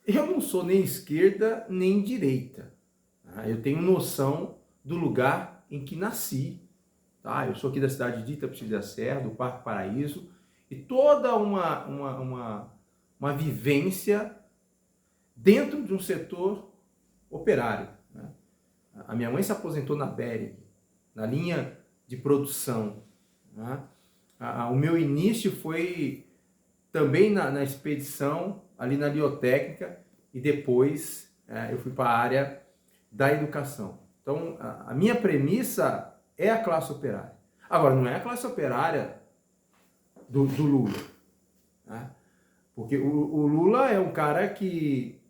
Eu não sou nem esquerda nem direita. Tá? Eu tenho noção do lugar em que nasci. Tá? Eu sou aqui da cidade de Itapecerica da Serra, do Parque Paraíso, e toda uma vivência dentro de um setor operário. Né? A minha mãe se aposentou na Bering, na linha de produção. Né? O meu início foi também na expedição, ali na biotécnica, e depois eu fui para a área da educação. Então, a minha premissa é a classe operária. Agora, não é a classe operária do Lula. Né? Porque o Lula é um cara que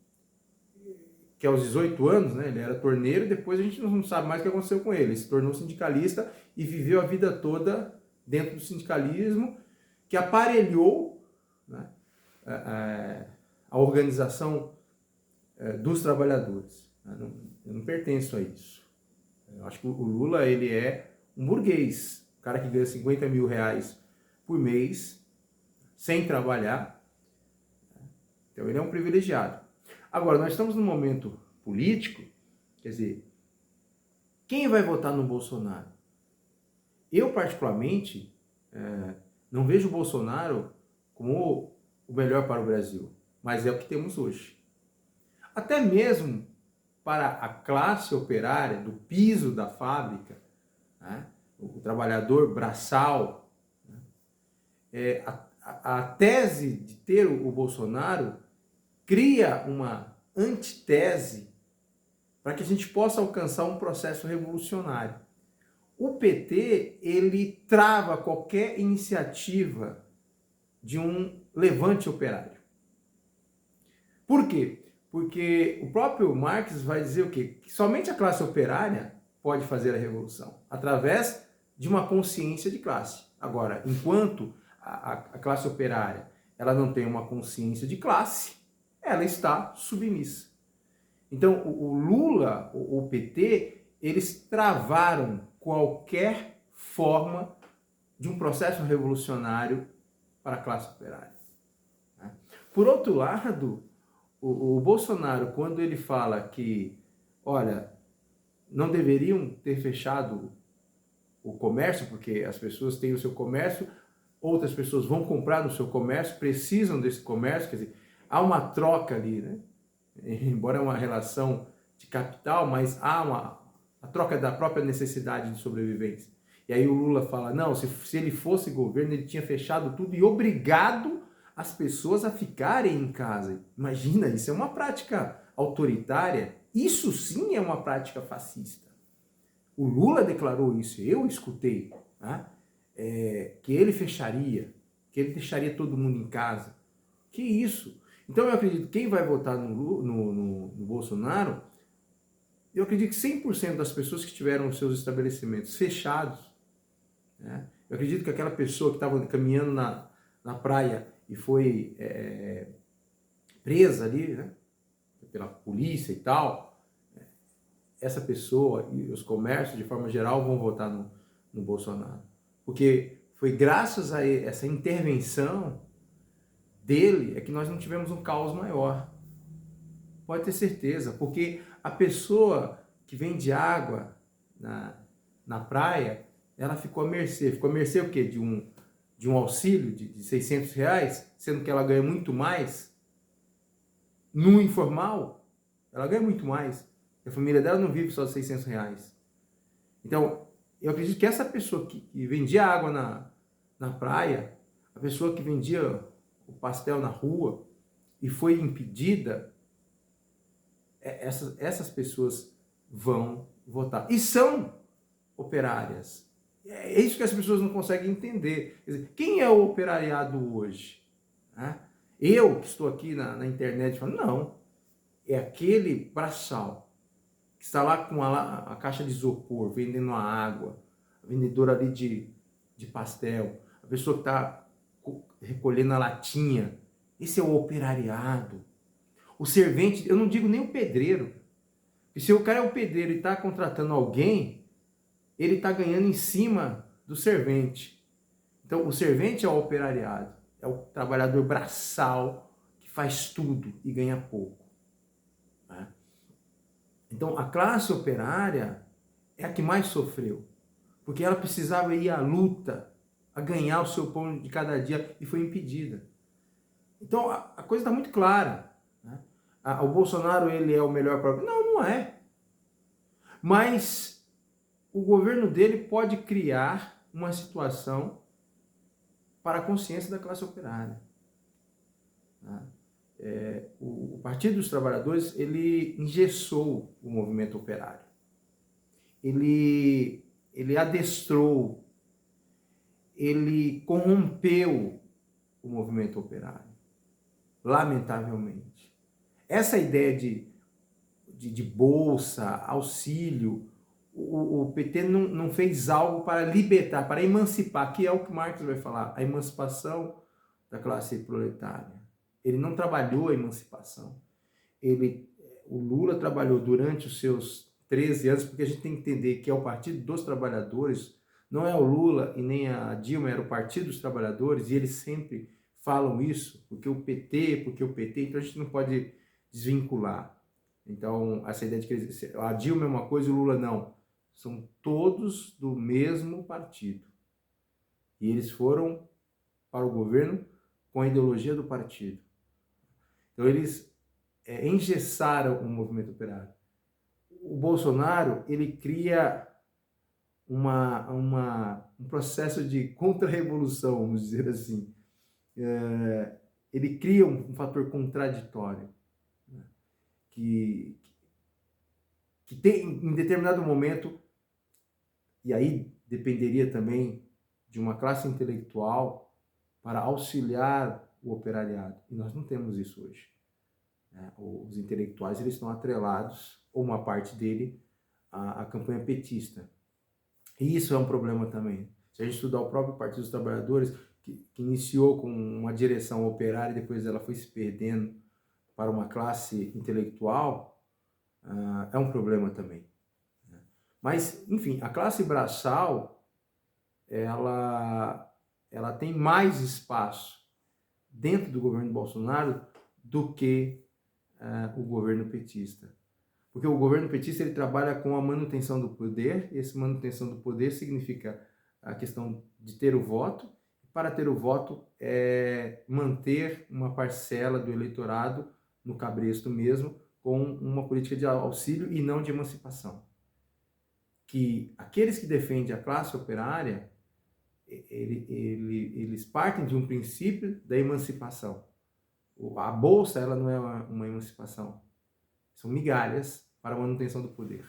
aos 18 anos, né, ele era torneiro, e depois a gente não sabe mais o que aconteceu com ele. Ele se tornou sindicalista e viveu a vida toda dentro do sindicalismo, que aparelhou, né, a organização dos trabalhadores. Eu não pertenço a isso. Eu acho que o Lula, ele é um burguês, um cara que ganha 50 mil reais por mês, sem trabalhar. Então ele é um privilegiado. Agora, nós estamos num momento político, quer dizer, quem vai votar no Bolsonaro? Eu, particularmente, não vejo o Bolsonaro como o melhor para o Brasil, mas é o que temos hoje. Até mesmo para a classe operária, do piso da fábrica, né, o trabalhador braçal, né, a tese de ter o Bolsonaro cria uma antitese para que a gente possa alcançar um processo revolucionário. O PT, ele trava qualquer iniciativa de um levante operário. Por quê? Porque o próprio Marx vai dizer o quê? Que somente a classe operária pode fazer a revolução, através de uma consciência de classe. Agora, enquanto a classe operária ela não tem uma consciência de classe, ela está submissa. Então, o Lula, o PT, eles travaram qualquer forma de um processo revolucionário para a classe operária. Por outro lado, o Bolsonaro, quando ele fala que, olha, não deveriam ter fechado o comércio, porque as pessoas têm o seu comércio, outras pessoas vão comprar no seu comércio, precisam desse comércio, quer dizer, há uma troca ali, né? Embora é uma relação de capital, mas há a troca da própria necessidade de sobrevivência. E aí o Lula fala, não, se ele fosse governo, ele tinha fechado tudo e obrigado as pessoas a ficarem em casa. Imagina, isso é uma prática autoritária, isso sim é uma prática fascista. O Lula declarou isso, eu escutei, né? Que ele fecharia, que ele deixaria todo mundo em casa. Que isso? Então eu acredito que quem vai votar no Bolsonaro, eu acredito que 100% das pessoas que tiveram os seus estabelecimentos fechados, né? Eu acredito que aquela pessoa que estava caminhando na praia e foi presa ali, né, pela polícia e tal, essa pessoa e os comércios, de forma geral, vão votar no Bolsonaro. Porque foi graças a essa intervenção dele é que nós não tivemos um caos maior. Pode ter certeza, porque a pessoa que vende água na praia, ela ficou à mercê. Ficou à mercê o quê? De um auxílio de 600 reais, sendo que ela ganha muito mais. No informal, ela ganha muito mais. A família dela não vive só de 600 reais. Então, eu acredito que essa pessoa que vendia água na praia, a pessoa que vendia o pastel na rua e foi impedida, essas pessoas vão votar. E são operárias. É isso que as pessoas não conseguem entender. Quer dizer, quem é o operariado hoje? Eu que estou aqui na internet falando, não. É aquele braçal que está lá com a caixa de isopor, vendendo a água, a vendedora ali de pastel, a pessoa que está recolhendo a latinha. Esse é o operariado. O servente, eu não digo nem o pedreiro. E se o cara é o pedreiro e está contratando alguém, ele está ganhando em cima do servente. Então, o servente é o operariado. É o trabalhador braçal que faz tudo e ganha pouco. Então, a classe operária é a que mais sofreu, porque ela precisava ir à luta, a ganhar o seu pão de cada dia e foi impedida. Então, a coisa está muito clara, né? O Bolsonaro, ele é o melhor para... Não, não é. Mas o governo dele pode criar uma situação para a consciência da classe operária. Tá? O Partido dos Trabalhadores, ele engessou o movimento operário. Ele adestrou, ele corrompeu o movimento operário, lamentavelmente. Essa ideia de bolsa, auxílio, o PT não fez algo para libertar, para emancipar, que é o que Marx vai falar, a emancipação da classe proletária. Ele não trabalhou a emancipação. O Lula trabalhou durante os seus 13 anos, porque a gente tem que entender que é o Partido dos Trabalhadores, não é o Lula e nem a Dilma, era o Partido dos Trabalhadores, e eles sempre falam isso, porque o PT, então a gente não pode desvincular. Então, essa ideia de que a Dilma é uma coisa e o Lula não. São todos do mesmo partido. E eles foram para o governo com a ideologia do partido. Então, eles engessaram o movimento operário. O Bolsonaro, ele cria um processo de contra-revolução, vamos dizer assim. Ele cria um fator contraditório, né? que tem, em determinado momento, e aí dependeria também de uma classe intelectual para auxiliar o operariado. E nós não temos isso hoje. Os intelectuais, eles estão atrelados, ou uma parte dele, à campanha petista. E isso é um problema também. Se a gente estudar o próprio Partido dos Trabalhadores, que iniciou com uma direção operária e depois ela foi se perdendo para uma classe intelectual, é um problema também. Mas, enfim, a classe braçal, ela tem mais espaço dentro do governo Bolsonaro do que o governo petista. Porque o governo petista, ele trabalha com a manutenção do poder, e essa manutenção do poder significa a questão de ter o voto. Para ter o voto, é manter uma parcela do eleitorado no cabresto mesmo, com uma política de auxílio e não de emancipação. Que aqueles que defendem a classe operária, eles partem de um princípio da emancipação. A bolsa, ela não é uma emancipação. São migalhas para a manutenção do poder.